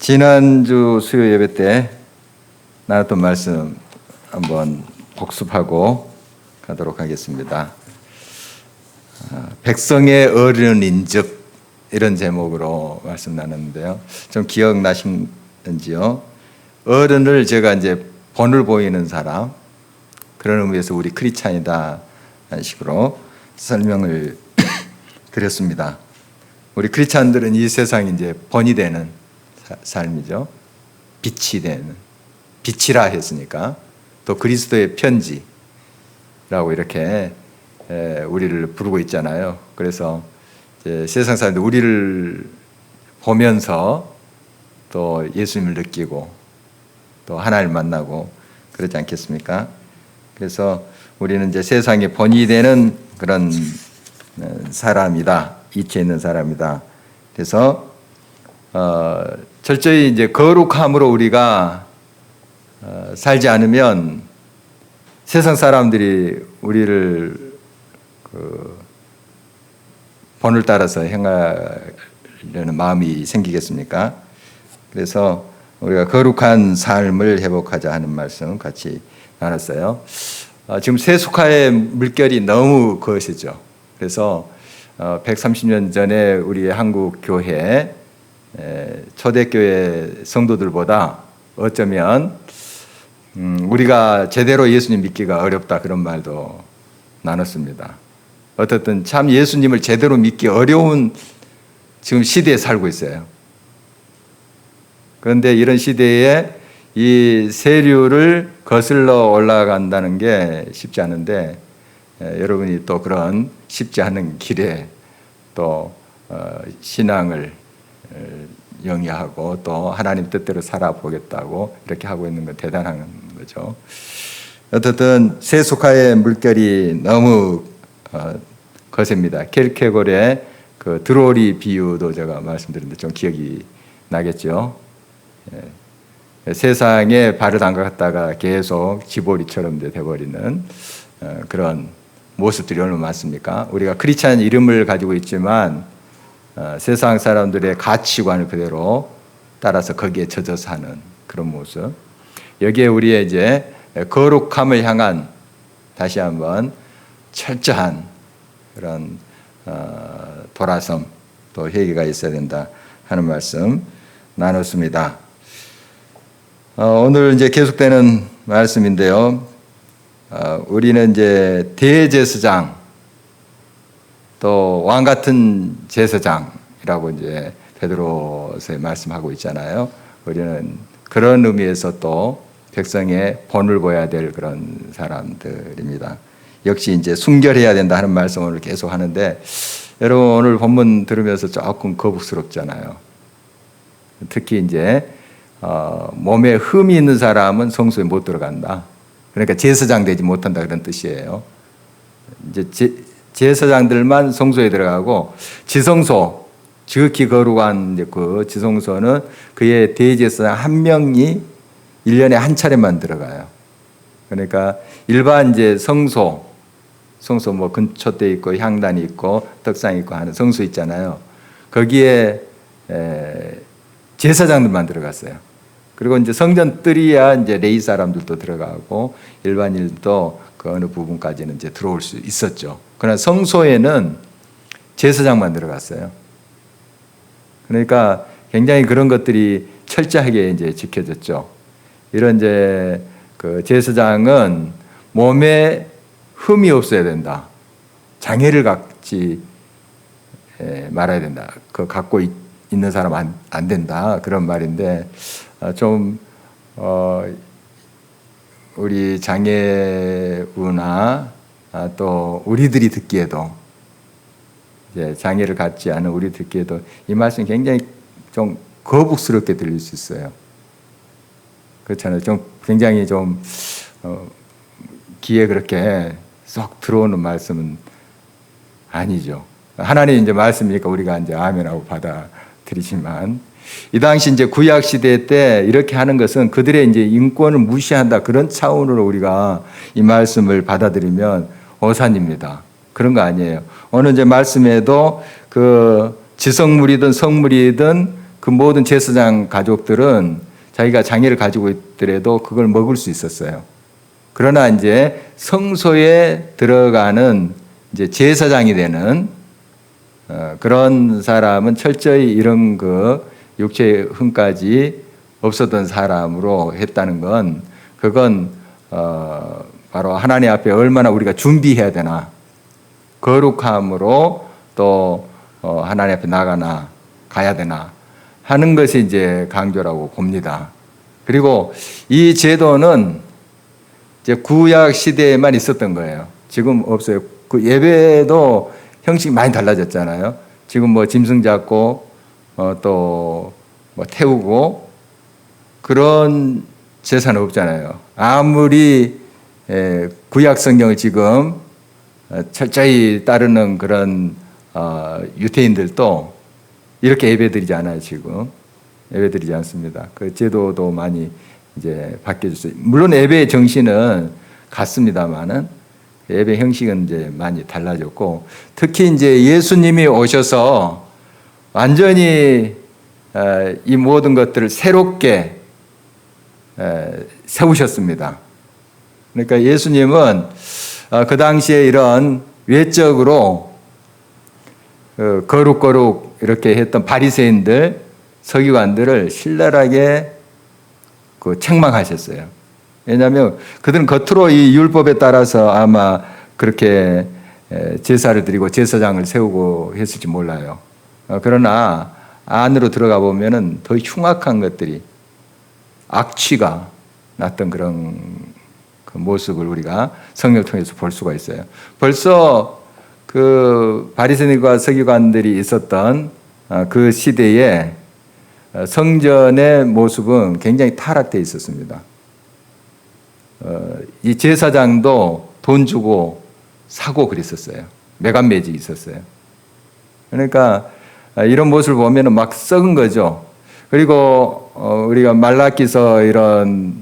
지난주 수요 예배 때 나눴던 말씀 한번 복습하고 가도록 하겠습니다. 백성의 어른인즉 이런 제목으로 말씀 나눴는데요. 좀 기억나시는지요? 어른을 제가 이제 본을 보이는 사람, 그런 의미에서 우리 크리스찬이다 하는 식으로 설명을 드렸습니다. 우리 크리스찬들은 이 세상이 이제 본이 되는 삶이죠. 빛이 되는, 빛이라 했으니까 또 그리스도의 편지라고 이렇게 우리를 부르고 있잖아요. 그래서 이제 세상 사람들 우리를 보면서 또 예수님을 느끼고 또 하나님을 만나고 그러지 않겠습니까? 그래서 우리는 이제 세상의 본이 되는 그런 사람이다, 이치에 있는 사람이다. 그래서 철저히 이제 거룩함으로 우리가 살지 않으면 세상 사람들이 우리를 본을 따라서 행하려는 마음이 생기겠습니까? 그래서 우리가 거룩한 삶을 회복하자 하는 말씀 같이 나눴어요. 지금 세속화의 물결이 너무 거세죠. 그래서 130년 전에 우리 한국 교회 초대교회 성도들보다 어쩌면 우리가 제대로 예수님 믿기가 어렵다 그런 말도 나눴습니다. 어떻든 참 예수님을 제대로 믿기 어려운 지금 시대에 살고 있어요. 그런데 이런 시대에 이 세류를 거슬러 올라간다는 게 쉽지 않은데 여러분이 또 그런 쉽지 않은 길에 또 신앙을 영위하고 또 하나님 뜻대로 살아보겠다고 이렇게 하고 있는 건 대단한 거죠. 어쨌든 세속화의 물결이 너무 거셉니다. 켈케골의 그 드로리 비유도 제가 말씀드렸는데 좀 기억이 나겠죠. 세상에 발을 담갔다가 계속 지보리처럼 돼버리는 그런 모습들이 얼마나 많습니까? 우리가 크리스찬 이름을 가지고 있지만 세상 사람들의 가치관을 그대로 따라서 거기에 젖어 사는 그런 모습. 여기에 우리의 이제 거룩함을 향한 다시 한번 철저한 그런 돌아섬 또 회개가 있어야 된다 하는 말씀 나눴습니다. 오늘 이제 계속되는 말씀인데요. 우리는 이제 대제사장 또 왕 같은 제사장이라고 이제 베드로서에 말씀하고 있잖아요. 우리는 그런 의미에서 또 백성의 본을 보여야 될 그런 사람들입니다. 역시 이제 순결해야 된다 하는 말씀을 계속 하는데 여러분 오늘 본문 들으면서 조금 거북스럽잖아요. 특히 이제 몸에 흠이 있는 사람은 성소에 못 들어간다. 그러니까 제사장 되지 못한다 그런 뜻이에요. 이제 제사장들만 성소에 들어가고 지성소, 지극히 거룩한 이제 그 지성소는 그의 대제사장 한 명이 1년에 한 차례만 들어가요. 그러니까 일반 이제 성소 뭐 근처대 있고 향단이 있고 떡상이 있고 하는 성소 있잖아요. 거기에 제사장들만 들어갔어요. 그리고 이제 성전 뜰이야 이제 레위 사람들도 들어가고 일반인도 그 어느 부분까지는 이제 들어올 수 있었죠. 그러나 성소에는 제사장만 들어갔어요. 그러니까 굉장히 그런 것들이 철저하게 이제 지켜졌죠. 이런 이제 그 제사장은 몸에 흠이 없어야 된다. 장애를 갖지 말아야 된다. 그 갖고 있는 사람 안 된다. 그런 말인데 좀 우리 장애우나 또 우리들이 듣기에도 이제 장애를 갖지 않은 우리 듣기에도 이 말씀이 굉장히 좀 거북스럽게 들릴 수 있어요. 그렇잖아요. 좀 굉장히 좀 귀에 그렇게 쏙 들어오는 말씀은 아니죠. 하나님 이제 말씀이니까 우리가 이제 아멘하고 받아들이지만 이 당시 이제 구약 시대 때 이렇게 하는 것은 그들의 이제 인권을 무시한다 그런 차원으로 우리가 이 말씀을 받아들이면 오산입니다. 그런 거 아니에요. 오늘 이제 말씀에도 그 지성물이든 성물이든 그 모든 제사장 가족들은 자기가 장애를 가지고 있더라도 그걸 먹을 수 있었어요. 그러나 이제 성소에 들어가는 이제 제사장이 되는 그런 사람은 철저히 이런 그 육체의 흠까지 없었던 사람으로 했다는 건 그건 바로 하나님 앞에 얼마나 우리가 준비해야 되나, 거룩함으로 또 하나님 앞에 가야 되나 하는 것이 이제 강조라고 봅니다. 그리고 이 제도는 이제 구약 시대에만 있었던 거예요. 지금 없어요. 그 예배도 형식이 많이 달라졌잖아요. 지금 뭐 짐승 잡고 또 뭐 태우고 그런 제사는 없잖아요. 아무리 구약 성경을 지금 철저히 따르는 그런 유대인들도 이렇게 예배드리지 않아요. 지금 예배드리지 않습니다. 그 제도도 많이 이제 바뀌어졌어요. 물론 예배의 정신은 같습니다만은 예배 형식은 이제 많이 달라졌고, 특히 이제 예수님이 오셔서 완전히 이 모든 것들을 새롭게 세우셨습니다. 그러니까 예수님은 그 당시에 이런 외적으로 거룩 이렇게 했던 바리새인들, 서기관들을 신랄하게 책망하셨어요. 왜냐하면 그들은 겉으로 이 율법에 따라서 아마 그렇게 제사를 드리고 제사장을 세우고 했을지 몰라요. 그러나 안으로 들어가 보면은 더 흉악한 것들이, 악취가 났던 그런 그 모습을 우리가 성경을 통해서 볼 수가 있어요. 벌써 그 바리새인과 서기관들이 있었던 그 시대에 성전의 모습은 굉장히 타락되어 있었습니다. 이 제사장도 돈 주고 사고 그랬었어요. 매간매직이 있었어요. 그러니까 이런 모습을 보면 막 썩은 거죠. 그리고 우리가 말라기서 이런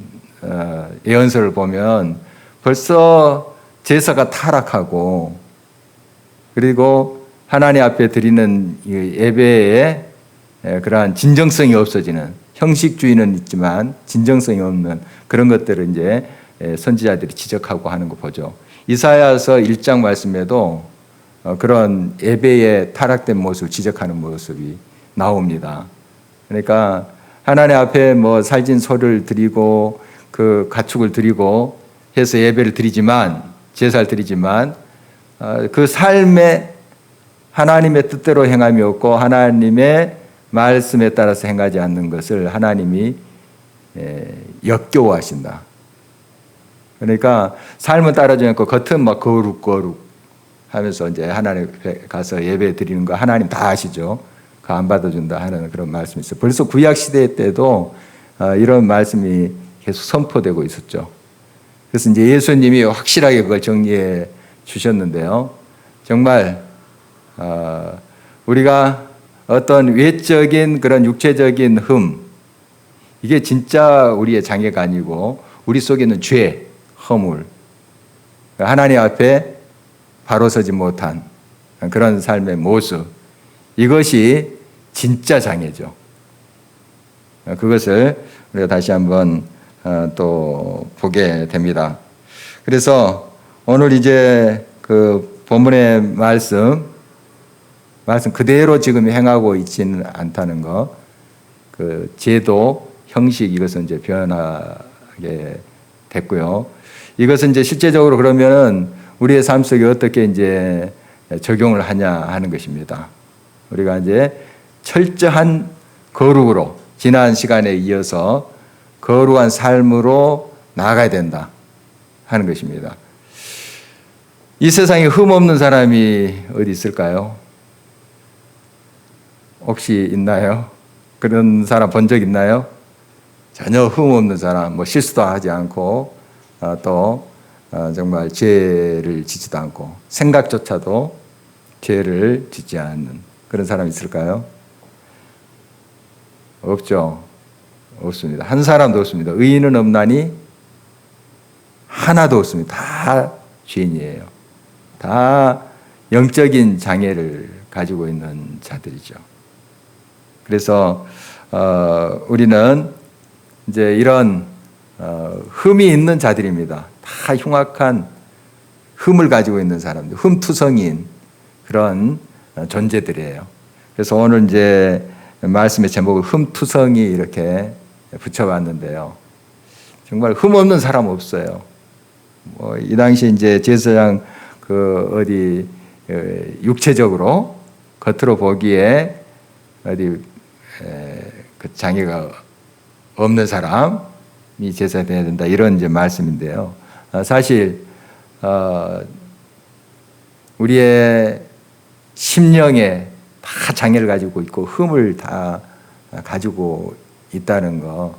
예언서를 보면 벌써 제사가 타락하고, 그리고 하나님 앞에 드리는 예배에 그러한 진정성이 없어지는, 형식주의는 있지만 진정성이 없는 그런 것들을 이제 선지자들이 지적하고 하는 거 보죠. 이사야서 1장 말씀에도 그런 예배의 타락된 모습을 지적하는 모습이 나옵니다. 그러니까 하나님 앞에 뭐 살진 소를 드리고 그 가축을 드리고 해서 예배를 드리지만, 제사를 드리지만 그 삶에 하나님의 뜻대로 행함이 없고 하나님의 말씀에 따라서 행하지 않는 것을 하나님이 역겨워하신다. 그러니까 삶은 따라주지 않고 겉은 막 거룩 하면서 이제 하나님 앞에 가서 예배 드리는 거 하나님 다 아시죠? 그 안 받아준다 하는 그런 말씀이 있어요. 벌써 구약 시대 때도 이런 말씀이 계속 선포되고 있었죠. 그래서 이제 예수님이 확실하게 그걸 정리해 주셨는데요. 정말 우리가 어떤 외적인 그런 육체적인 흠, 이게 진짜 우리의 장애가 아니고 우리 속에 있는 죄, 허물, 하나님 앞에 바로 서지 못한 그런 삶의 모습, 이것이 진짜 장애죠. 그것을 우리가 다시 한번 또 보게 됩니다. 그래서 오늘 이제 그 본문의 말씀 그대로 지금 행하고 있지는 않다는 것, 그 제도, 형식, 이것은 이제 변하게 됐고요. 이것은 이제 실제적으로 그러면은 우리의 삶 속에 어떻게 이제 적용을 하냐 하는 것입니다. 우리가 이제 철저한 거룩으로, 지난 시간에 이어서 거룩한 삶으로 나아가야 된다 하는 것입니다. 이 세상에 흠 없는 사람이 어디 있을까요? 혹시 있나요? 그런 사람 본 적 있나요? 전혀 흠 없는 사람, 뭐 실수도 하지 않고 또 정말 죄를 짓지도 않고 생각조차도 죄를 짓지 않는 그런 사람이 있을까요? 없죠. 없습니다. 한 사람도 없습니다. 의인은 없나니 하나도 없습니다. 다 죄인이에요. 다 영적인 장애를 가지고 있는 자들이죠. 그래서 우리는 이제 이런 흠이 있는 자들입니다. 다 흉악한 흠을 가지고 있는 사람들, 흠투성인 그런 존재들이에요. 그래서 오늘 이제 말씀의 제목을 흠투성이 이렇게 붙여봤는데요. 정말 흠 없는 사람 없어요. 이 당시 이제 제사장 어디 육체적으로 겉으로 보기에 어디 그 장애가 없는 사람이 제사장이 되어야 된다, 이런 이제 말씀인데요. 사실 우리의 심령에 다 장애를 가지고 있고 흠을 다 가지고 있다는 거,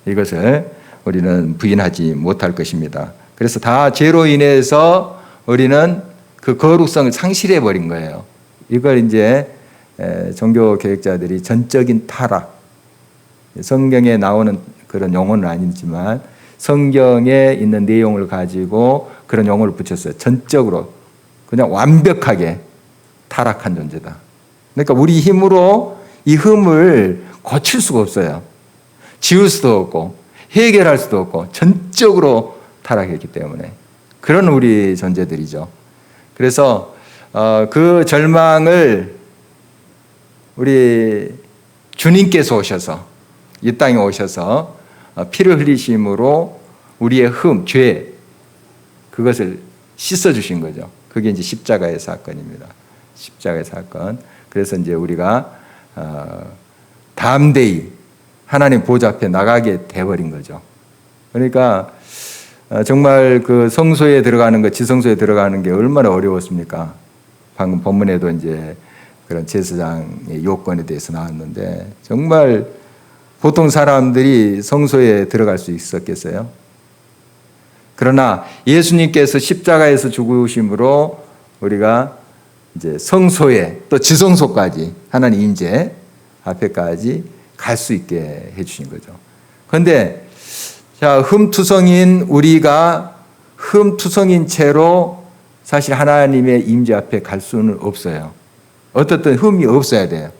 이것을 우리는 부인하지 못할 것입니다. 그래서 다 죄로 인해서 우리는 그 거룩성을 상실해 버린 거예요. 이걸 이제 종교 개혁자들이 전적인 타락, 성경에 나오는 그런 용어는 아니지만 성경에 있는 내용을 가지고 그런 용어를 붙였어요. 전적으로 그냥 완벽하게 타락한 존재다. 그러니까 우리 힘으로 이 흠을 고칠 수가 없어요. 지울 수도 없고 해결할 수도 없고 전적으로 타락했기 때문에 그런 우리 존재들이죠. 그래서 그 절망을 우리 주님께서 오셔서 이 땅에 오셔서 피를 흘리심으로 우리의 흠, 죄, 그것을 씻어주신 거죠. 그게 이제 십자가의 사건입니다. 십자가의 사건. 그래서 이제 우리가 담대히 하나님 보좌 앞에 나가게 돼버린 거죠. 그러니까 정말 그 성소에 들어가는 것, 지성소에 들어가는 게 얼마나 어려웠습니까? 방금 본문에도 이제 그런 제사장의 요건에 대해서 나왔는데 정말 보통 사람들이 성소에 들어갈 수 있었겠어요? 그러나 예수님께서 십자가에서 죽으심으로 우리가 이제 성소에 또 지성소까지 하나님 임재 앞에까지 갈 수 있게 해주신 거죠. 그런데 자, 흠투성인 우리가 흠투성인 채로 사실 하나님의 임재 앞에 갈 수는 없어요. 어떻든 흠이 없어야 돼요.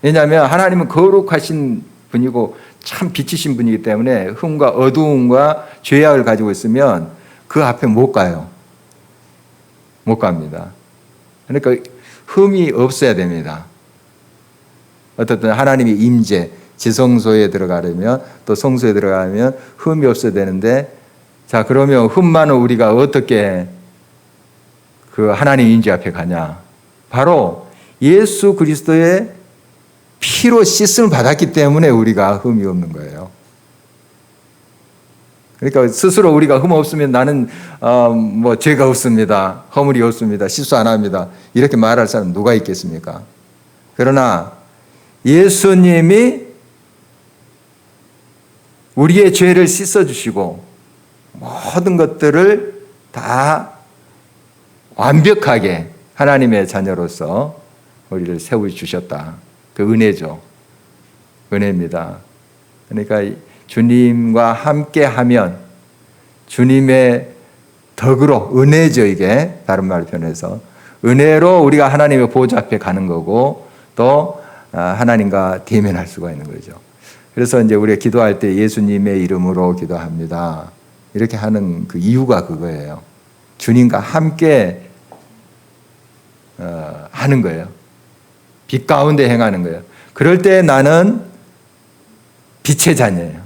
왜냐하면 하나님은 거룩하신 분이고 참 빛이신 분이기 때문에 흠과 어두움과 죄악을 가지고 있으면 그 앞에 못 가요. 못 갑니다. 그러니까 흠이 없어야 됩니다. 어떻든 하나님의 임재, 지성소에 들어가려면 또 성소에 들어가려면 흠이 없어야 되는데, 자, 그러면 흠 많은 우리가 어떻게 그 하나님 임재 앞에 가냐? 바로 예수 그리스도의 피로 씻음을 받았기 때문에 우리가 흠이 없는 거예요. 그러니까 스스로 우리가 흠 없으면 나는 뭐 죄가 없습니다, 허물이 없습니다, 실수 안 합니다, 이렇게 말할 사람 누가 있겠습니까? 그러나 예수님이 우리의 죄를 씻어주시고 모든 것들을 다 완벽하게 하나님의 자녀로서 우리를 세워주셨다. 그 은혜죠. 은혜입니다. 그러니까 주님과 함께하면 주님의 덕으로, 은혜죠 이게, 다른 말로 표현해서 은혜로 우리가 하나님의 보좌 앞에 가는 거고 또 하나님과 대면할 수가 있는 거죠. 그래서 이제 우리가 기도할 때 예수님의 이름으로 기도합니다, 이렇게 하는 그 이유가 그거예요. 주님과 함께 하는 거예요. 빛 가운데 행하는 거예요. 그럴 때 나는 빛의 자녀예요.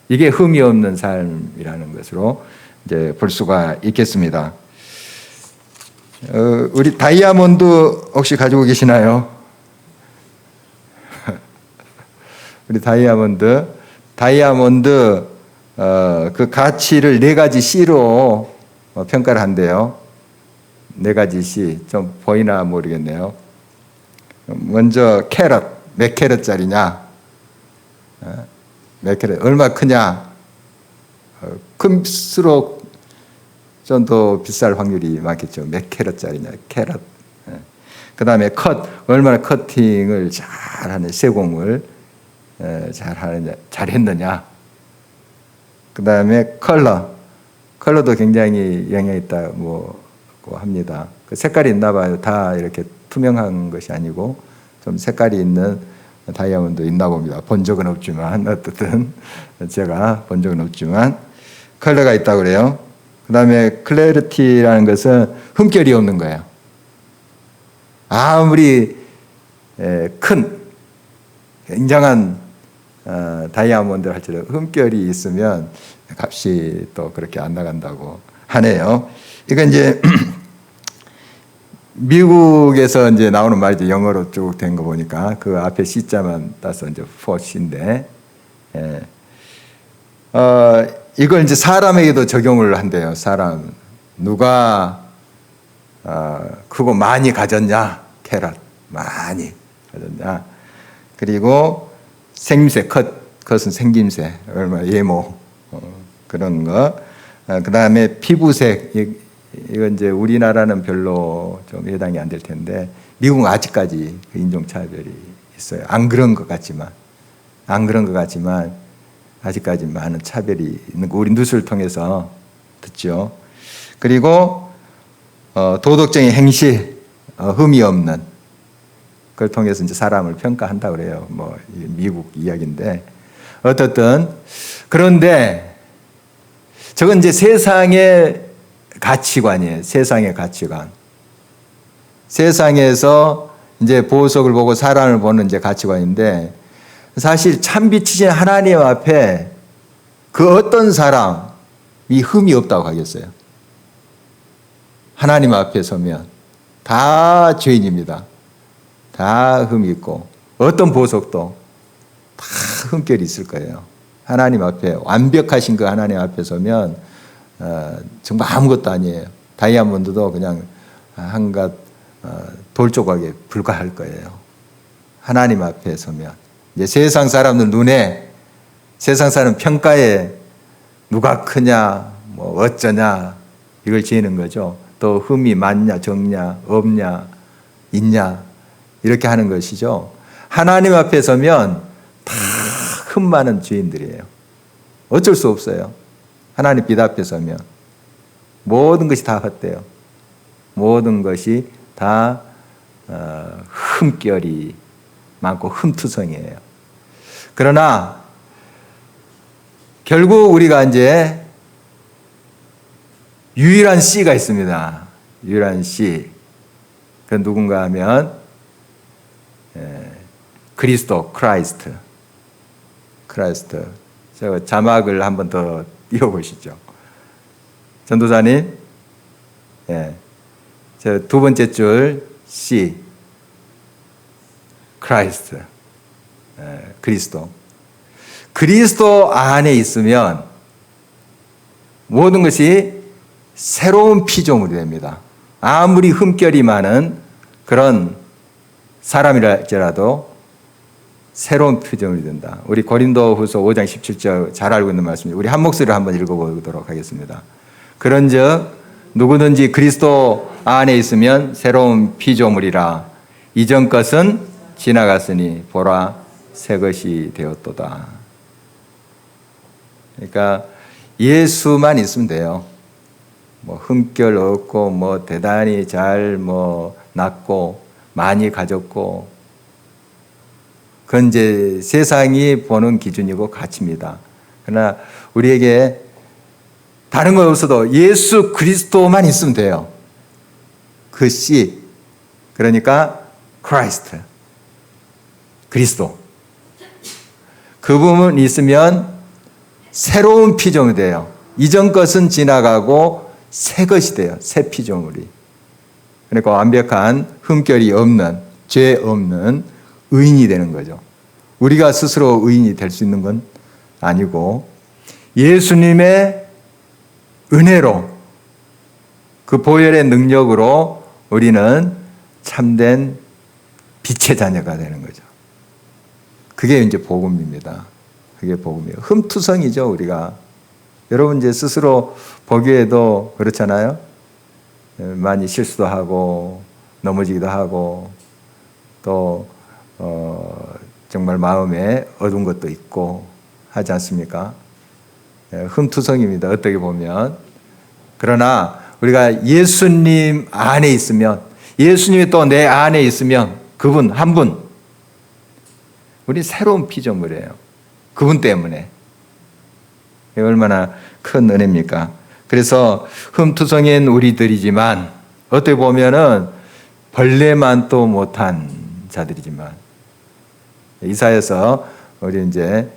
이게 흠이 없는 삶이라는 것으로 이제 볼 수가 있겠습니다. 우리 다이아몬드 혹시 가지고 계시나요? 우리 다이아몬드 그 가치를 4가지 C로 평가를 한대요. 4가지 C, 좀 보이나 모르겠네요. 먼저 캐럿, 몇 캐럿짜리냐? 몇 캐럿, 얼마 크냐? 클수록 좀 더 비쌀 확률이 많겠죠. 몇 캐럿짜리냐? 캐럿. 그 다음에 컷, 얼마나 커팅을 잘하는, 세공을 잘했느냐? 그 다음에 컬러도 굉장히 영향이 있다고 합니다. 그 색깔이 있나 봐요. 다 이렇게 투명한 것이 아니고 좀 색깔이 있는 다이아몬드 있나 봅니다. 본 적은 없지만 어쨌든 제가 본 적은 없지만 컬러가 있다고 그래요. 그 다음에 클래리티라는 것은 흠결이 없는 거예요. 아무리 큰 굉장한 다이아몬드를 할지라도 흠결이 있으면 값이 또 그렇게 안 나간다고 하네요. 이건 이제 미국에서 이제 나오는 말이죠. 영어로 쭉 된 거 보니까 그 앞에 C자만 따서 이제 force인데, 이걸 이제 사람에게도 적용을 한대요. 사람 누가 크고 많이 가졌냐, 캐럿 많이 가졌냐. 그리고 생김새, 컷은 생김새, 얼마 예모 그런 거. 그 다음에 피부색. 이건 이제 우리나라는 별로 좀 해당이 안 될 텐데 미국은 아직까지 그 인종차별이 있어요. 안 그런 것 같지만 아직까지 많은 차별이 있는 거 우리 뉴스를 통해서 듣죠. 그리고 도덕적인 행실, 흠이 없는 그걸 통해서 이제 사람을 평가한다고 그래요. 뭐 미국 이야기인데 어떻든 그런데 저건 이제 세상의 가치관이에요. 세상의 가치관. 세상에서 이제 보석을 보고 사람을 보는 이제 가치관인데 사실 참빛이신 하나님 앞에 그 어떤 사람이 흠이 없다고 하겠어요. 하나님 앞에 서면 다 죄인입니다. 다 흠이 있고 어떤 보석도 다 흠결이 있을 거예요. 하나님 앞에 완벽하신 그 하나님 앞에 서면 정말 아무것도 아니에요. 다이아몬드도 그냥 한갓 돌조각에 불과할 거예요. 하나님 앞에 서면 이제 세상 사람들 눈에 세상 사람 평가에 누가 크냐 뭐 어쩌냐 이걸 지는 거죠. 또 흠이 많냐 적냐 없냐 있냐 이렇게 하는 것이죠. 하나님 앞에 서면 다 흠 많은 죄인들이에요. 어쩔 수 없어요. 하나님 빛 앞에 서면 모든 것이 다 헛돼요. 모든 것이 다 흠결이 많고 흠투성이에요. 그러나 결국 우리가 이제 유일한 C가 있습니다. 유일한 C. 그 누군가 하면 그리스도, 크라이스트. 제가 자막을 한번 더 띄워보시죠. 전도사님, 저 두 번째 줄 C, 크라이스트, 그리스도. 그리스도 안에 있으면 모든 것이 새로운 피조물이 됩니다. 아무리 흠결이 많은 그런 사람이랄지라도 새로운 피조물이 된다. 우리 고린도후서 5장 17절 잘 알고 있는 말씀입니다. 우리 한 목소리로 한번 읽어보도록 하겠습니다. 그런즉 누구든지 그리스도 안에 있으면 새로운 피조물이라. 이전 것은 지나갔으니 보라 새 것이 되었도다. 그러니까 예수만 있으면 돼요. 뭐 흠결 없고 뭐 대단히 잘 뭐 낳고 많이 가졌고 그건 이제 세상이 보는 기준이고 가치입니다. 그러나 우리에게 다른 거 없어도 예수 그리스도만 있으면 돼요. 그 C, 그러니까 크라이스트, 그리스도. 그 부분 있으면 새로운 피조물이 돼요. 이전 것은 지나가고 새 것이 돼요. 새 피조물이. 그러니까 완벽한 흠결이 없는, 죄 없는 의인이 되는 거죠. 우리가 스스로 의인이 될 수 있는 건 아니고 예수님의 은혜로 그 보혈의 능력으로 우리는 참된 빛의 자녀가 되는 거죠. 그게 이제 복음입니다. 그게 복음이에요. 흠투성이죠, 우리가. 여러분 이제 스스로 보기에도 그렇잖아요. 많이 실수도 하고 넘어지기도 하고 또 정말 마음에 어두운 것도 있고 하지 않습니까? 흠투성입니다. 어떻게 보면. 그러나 우리가 예수님 안에 있으면 예수님이 또 내 안에 있으면 그분 한 분 우리 새로운 피조물이에요. 그분 때문에. 얼마나 큰 은혜입니까? 그래서 흠투성인 우리들이지만 어떻게 보면은 벌레만도 못한 자들이지만 이사야서 우리 이제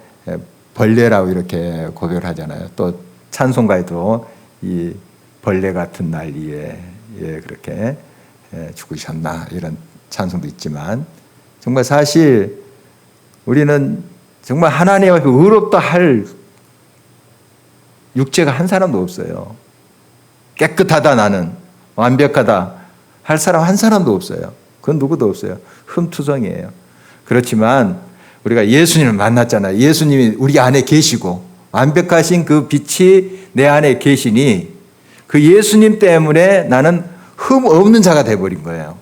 벌레라고 이렇게 고백을 하잖아요. 또 찬송가에도 이 벌레 같은 난리에 그렇게 죽으셨나 이런 찬송도 있지만 정말 사실 우리는 정말 하나님 앞에 의롭다 할 육체가 한 사람도 없어요. 깨끗하다 나는 완벽하다 할 사람 한 사람도 없어요. 그건 누구도 없어요. 흠투성이에요. 그렇지만 우리가 예수님을 만났잖아요. 예수님이 우리 안에 계시고 완벽하신 그 빛이 내 안에 계시니 그 예수님 때문에 나는 흠 없는 자가 되어버린 거예요.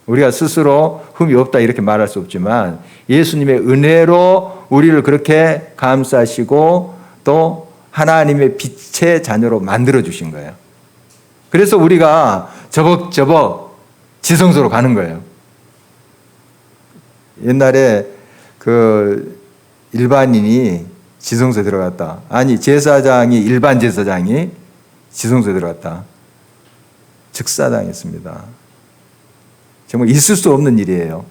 우리가 스스로 흠이 없다 이렇게 말할 수 없지만 예수님의 은혜로 우리를 그렇게 감싸시고 또 하나님의 빛의 자녀로 만들어주신 거예요. 그래서 우리가 저벅저벅 지성소로 가는 거예요. 옛날에 그 일반인이 지성소에 들어갔다. 아니 제사장이 일반 제사장이 지성소에 들어갔다. 즉사당했습니다. 정말 있을 수 없는 일이에요.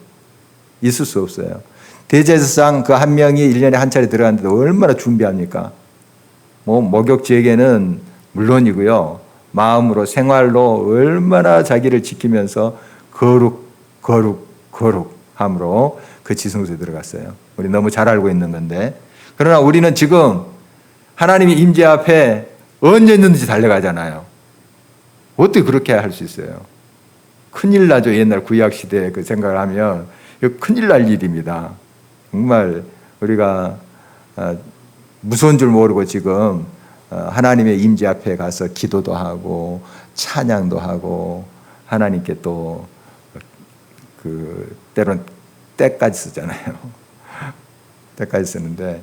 있을 수 없어요. 대제사장 그 한 명이 1년에 한 차례 들어갔는데 얼마나 준비합니까? 목욕지에게는 물론이고요. 마음으로 생활로 얼마나 자기를 지키면서 거룩함으로 그 지성소에 들어갔어요. 우리 너무 잘 알고 있는 건데. 그러나 우리는 지금 하나님의 임재 앞에 언제든지 달려가잖아요. 어떻게 그렇게 할 수 있어요? 큰일 나죠. 옛날 구약시대 그 생각을 하면 큰일 날 일입니다. 정말 우리가 무서운 줄 모르고 지금 하나님의 임재 앞에 가서 기도도 하고 찬양도 하고 하나님께 또 그 때로는 때까지 쓰잖아요. 때까지 쓰는데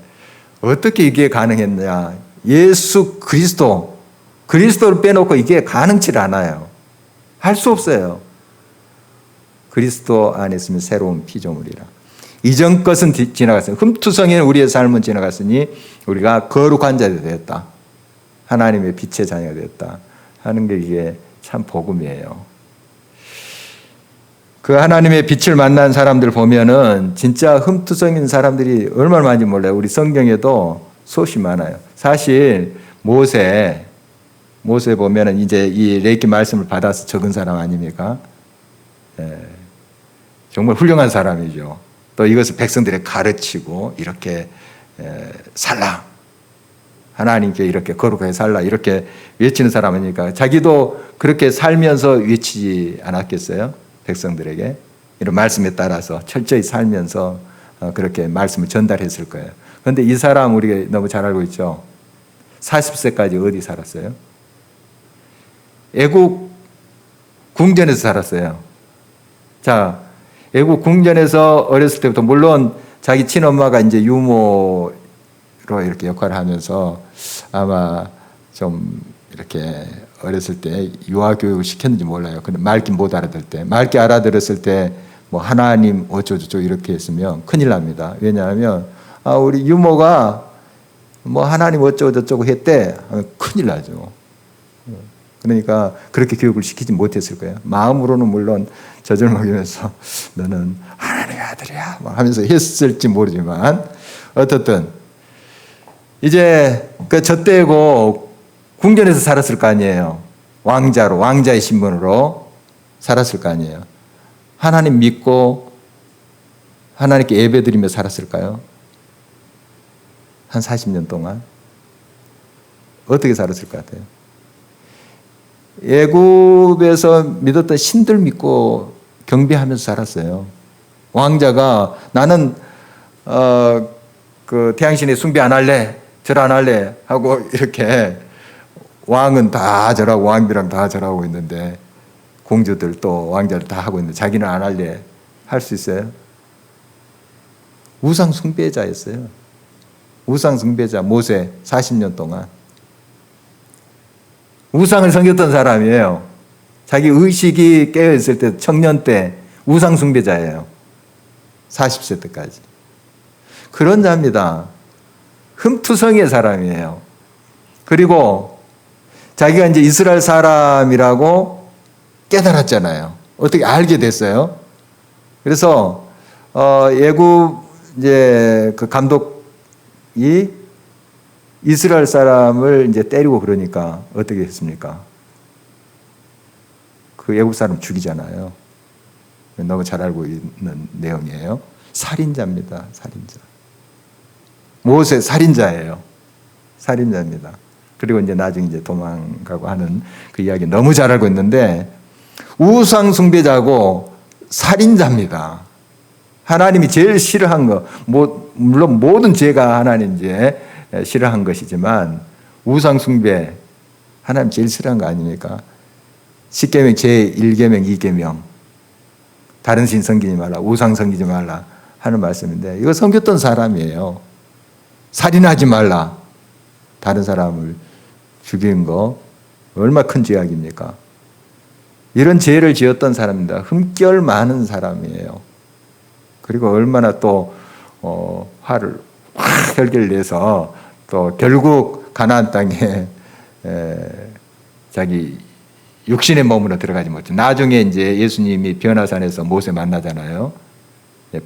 어떻게 이게 가능했냐? 예수 그리스도를 빼놓고 이게 가능치 않아요. 할 수 없어요. 그리스도 안에 있으면 새로운 피조물이라. 이전 것은 지나갔으니 흠투성인 우리의 삶은 지나갔으니 우리가 거룩한 자가 되었다. 하나님의 빛의 자녀가 되었다 하는 게 이게 참 복음이에요. 그 하나님의 빛을 만난 사람들 보면은 진짜 흠투성인 사람들이 얼마나 많은지 몰라요. 우리 성경에도 수없이 많아요. 사실 모세 보면은 이제 이 레위기 말씀을 받아서 적은 사람 아닙니까? 정말 훌륭한 사람이죠. 또 이것을 백성들에게 가르치고 이렇게 살라. 하나님께 이렇게 거룩하게 살라. 이렇게 외치는 사람 아니니까 자기도 그렇게 살면서 외치지 않았겠어요? 백성들에게. 이런 말씀에 따라서 철저히 살면서 그렇게 말씀을 전달했을 거예요. 그런데 이 사람 우리가 너무 잘 알고 있죠? 40세까지 어디 살았어요? 애국 궁전에서 살았어요. 자, 애국 궁전에서 어렸을 때부터 물론 자기 친엄마가 이제 유모로 이렇게 역할을 하면서 아마 좀 이렇게 어렸을 때 유아교육을 시켰는지 몰라요. 근데 맑게 못 알아들 때, 맑게 알아들었을 때 뭐 하나님 어쩌고저쩌고 이렇게 했으면 큰일 납니다. 왜냐하면 우리 유모가 뭐 하나님 어쩌고저쩌고 했대. 큰일 나죠. 그러니까 그렇게 교육을 시키지 못했을 거예요. 마음으로는 물론 젖을 먹이면서 너는 하나님의 아들이야 하면서 했을지 모르지만 어떻든 이제 그 젖대고 궁전에서 살았을 거 아니에요. 왕자의 신분으로 살았을 거 아니에요. 하나님 믿고 하나님께 예배드리며 살았을까요? 한 40년 동안 어떻게 살았을 것 같아요? 애굽에서 믿었던 신들 믿고 경배하면서 살았어요. 왕자가 나는 그 태양신에 숭배 안 할래, 절 안 할래 하고 이렇게 왕은 다 절하고 왕비랑 다 절하고 있는데 공주들 또 왕자를 다 하고 있는데 자기는 안 할래 할 수 있어요? 우상 숭배자였어요. 우상 숭배자 모세 40년 동안 우상을 섬겼던 사람이에요. 자기 의식이 깨어있을 때 청년 때 우상 숭배자예요. 40세 때까지. 그런 자입니다. 흠투성이의 사람이에요. 그리고 자기가 이제 이스라엘 사람이라고 깨달았잖아요. 어떻게 알게 됐어요? 그래서 예굽 이제 그 감독이 이스라엘 사람을 이제 때리고 그러니까 어떻게 했습니까? 그 예굽 사람 죽이잖아요. 너무 잘 알고 있는 내용이에요. 살인자입니다. 살인자. 모세 살인자예요. 살인자입니다. 그리고 이제 나중에 이제 도망가고 하는 그 이야기 너무 잘 알고 있는데 우상 숭배자고 살인자입니다. 하나님이 제일 싫어한 거, 물론 모든 죄가 하나님 이제 싫어한 것이지만 우상 숭배 하나님 제일 싫어한 거 아닙니까? 10계명 제1계명 2계명 다른 신 섬기지 말라, 우상 섬기지 말라 하는 말씀인데 이거 섬겼던 사람이에요. 살인하지 말라. 다른 사람을 죽인 거 얼마나 큰 죄악입니까? 이런 죄를 지었던 사람입니다. 흠결 많은 사람이에요. 그리고 얼마나 또 화를 확 혈기를 내서 또 결국 가나안 땅에 자기 육신의 몸으로 들어가지 못해. 나중에 이제 예수님이 변화산에서 모세 만나잖아요.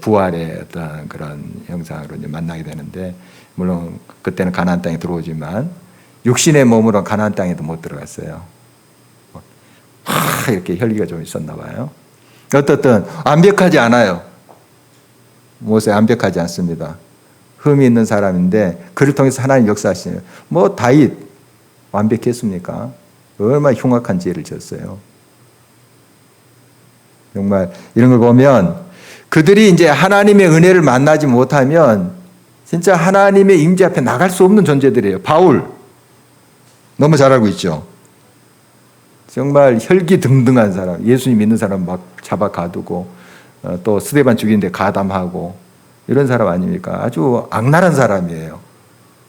부활의 어떤 그런 형상으로 이제 만나게 되는데, 물론 그때는 가나안 땅에 들어오지만 육신의 몸으로 가나안 땅에도 못 들어갔어요. 이렇게 혈기가 좀 있었나 봐요. 어떻든 완벽하지 않아요. 모세 완벽하지 않습니다. 흠이 있는 사람인데 그를 통해서 하나님 역사하시네요. 뭐 다윗 완벽했습니까? 얼마나 흉악한 죄를 지었어요. 정말 이런 걸 보면 그들이 이제 하나님의 은혜를 만나지 못하면 진짜 하나님의 임재 앞에 나갈 수 없는 존재들이에요. 바울 너무 잘 알고 있죠. 정말 혈기등등한 사람, 예수님 믿는 사람 막 잡아 가두고 또 스데반 죽이는데 가담하고 이런 사람 아닙니까? 아주 악랄한 사람이에요.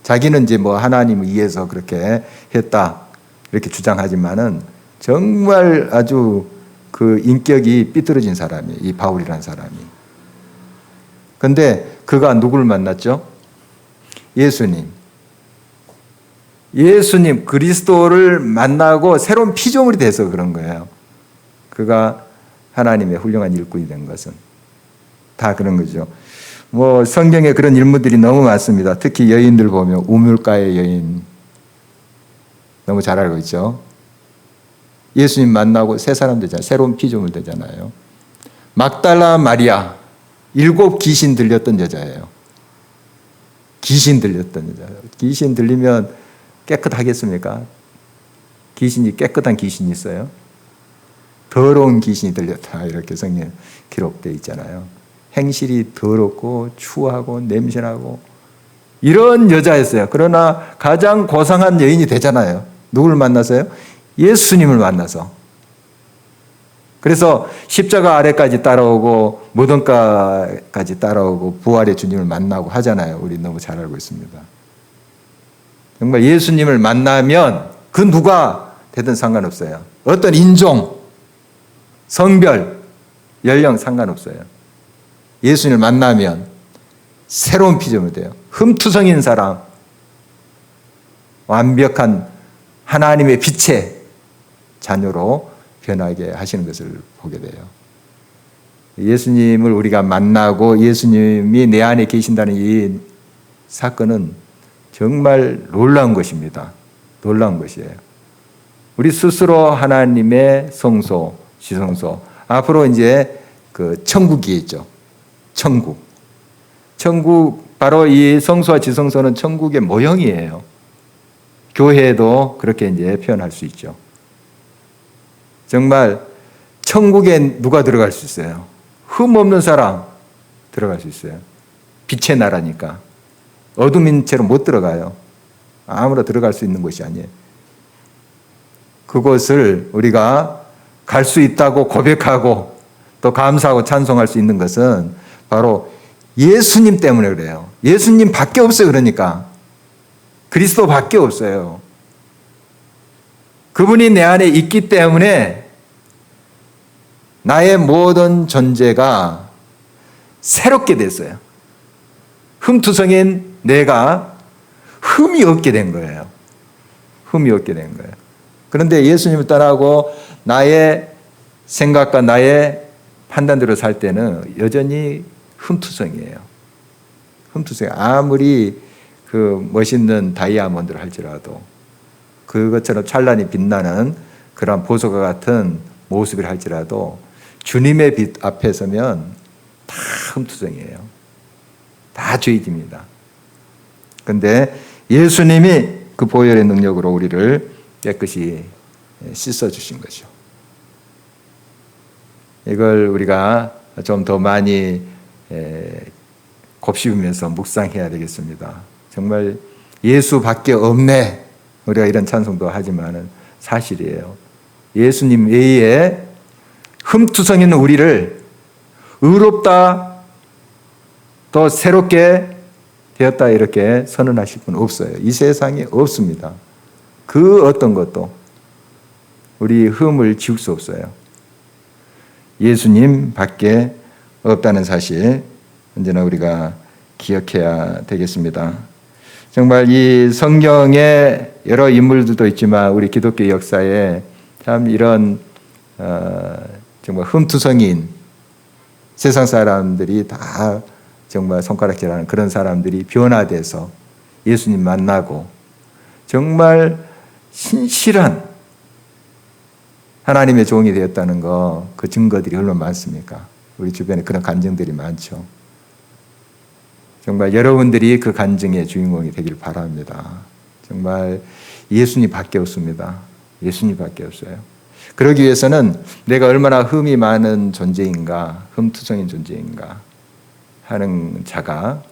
자기는 이제 뭐 하나님을 위해서 그렇게 했다 이렇게 주장하지만은 정말 아주 그 인격이 삐뚤어진 사람이에요. 이 바울이라는 사람이. 근데 그가 누구를 만났죠? 예수님. 예수님 그리스도를 만나고 새로운 피조물이 돼서 그런 거예요. 그가 하나님의 훌륭한 일꾼이 된 것은 다 그런 거죠. 뭐 성경에 그런 인물들이 너무 많습니다. 특히 여인들 보면 우물가의 여인 너무 잘 알고 있죠. 예수님 만나고 새 사람 되잖아요. 새로운 피조물 되잖아요. 막달라 마리아 7 귀신 들렸던 여자예요. 귀신 들렸던 여자. 귀신 들리면 깨끗하겠습니까? 귀신이 깨끗한 귀신이 있어요? 더러운 귀신이 들렸다 이렇게 성경에 기록되어 있잖아요. 행실이 더럽고 추하고 냄새나고 이런 여자였어요. 그러나 가장 고상한 여인이 되잖아요. 누구를 만나서요? 예수님을 만나서. 그래서 십자가 아래까지 따라오고 무덤가까지 따라오고 부활의 주님을 만나고 하잖아요. 우리 너무 잘 알고 있습니다. 정말 예수님을 만나면 그 누가 되든 상관없어요. 어떤 인종, 성별, 연령 상관없어요. 예수님을 만나면 새로운 피조물이 돼요. 흠투성인 사람, 완벽한 하나님의 빛의 자녀로 변하게 하시는 것을 보게 돼요. 예수님을 우리가 만나고 예수님이 내 안에 계신다는 이 사건은 정말 놀라운 것입니다. 놀라운 것이에요. 우리 스스로 하나님의 성소, 지성소, 앞으로 이제 그 천국이 있죠. 천국. 천국, 바로 이 성소와 지성소는 천국의 모형이에요. 교회도 그렇게 이제 표현할 수 있죠. 정말 천국에 누가 들어갈 수 있어요? 흠 없는 사람 들어갈 수 있어요. 빛의 나라니까. 어둠인 채로 못 들어가요. 아무나 들어갈 수 있는 곳이 아니에요. 그곳을 우리가 갈 수 있다고 고백하고 또 감사하고 찬송할 수 있는 것은 바로 예수님 때문에 그래요. 예수님 밖에 없어요. 그러니까 그리스도 밖에 없어요. 그분이 내 안에 있기 때문에 나의 모든 존재가 새롭게 됐어요. 흠투성인 내가 흠이 없게 된 거예요. 흠이 없게 된 거예요. 그런데 예수님을 떠나고 나의 생각과 나의 판단대로 살 때는 여전히 흠투성이에요. 흠투성. 아무리 그 멋있는 다이아몬드를 할지라도 그것처럼 찬란히 빛나는 그런 보석과 같은 모습을 할지라도 주님의 빛 앞에 서면 다 흠투성이에요. 다 죄짓입니다. 그런데 예수님이 그 보혈의 능력으로 우리를 깨끗이 씻어주신 거죠. 이걸 우리가 좀 더 많이 곱씹으면서 묵상해야 되겠습니다. 정말 예수밖에 없네. 우리가 이런 찬송도 하지만은 사실이에요. 예수님 외에 흠투성 있는 우리를 의롭다, 또 새롭게 되었다 이렇게 선언하실 분 없어요. 이 세상에 없습니다. 그 어떤 것도 우리 흠을 지울 수 없어요. 예수님 밖에 없다는 사실 언제나 우리가 기억해야 되겠습니다. 정말 이 성경에 여러 인물들도 있지만 우리 기독교 역사에 참 이런 정말 흠투성인 세상 사람들이 다 정말 손가락질하는 그런 사람들이 변화돼서 예수님 만나고 정말 신실한 하나님의 종이 되었다는 거, 그 증거들이 얼마나 많습니까? 우리 주변에 그런 간증들이 많죠. 정말 여러분들이 그 간증의 주인공이 되길 바랍니다. 정말 예수님밖에 없습니다. 예수님밖에 없어요. 그러기 위해서는 내가 얼마나 흠이 많은 존재인가, 흠투성인 존재인가 하는 자가,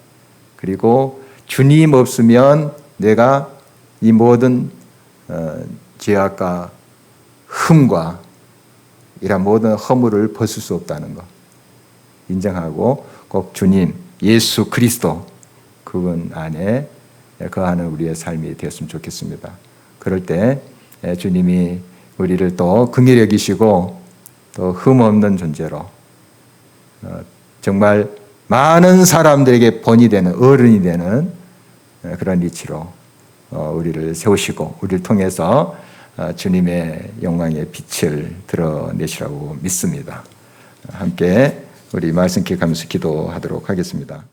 그리고 주님 없으면 내가 이 모든 죄악과 흠과 이런 모든 허물을 벗을 수 없다는 것 인정하고 꼭 주님 예수 그리스도 그분 안에 거하는 우리의 삶이 되었으면 좋겠습니다. 그럴 때 주님이 우리를 또 긍휼히 여기시고 또 흠없는 존재로 정말 많은 사람들에게 본이 되는 어른이 되는 그런 이치로 우리를 세우시고 우리를 통해서 주님의 영광의 빛을 드러내시라고 믿습니다. 함께 우리 말씀 기억하면서 기도하도록 하겠습니다.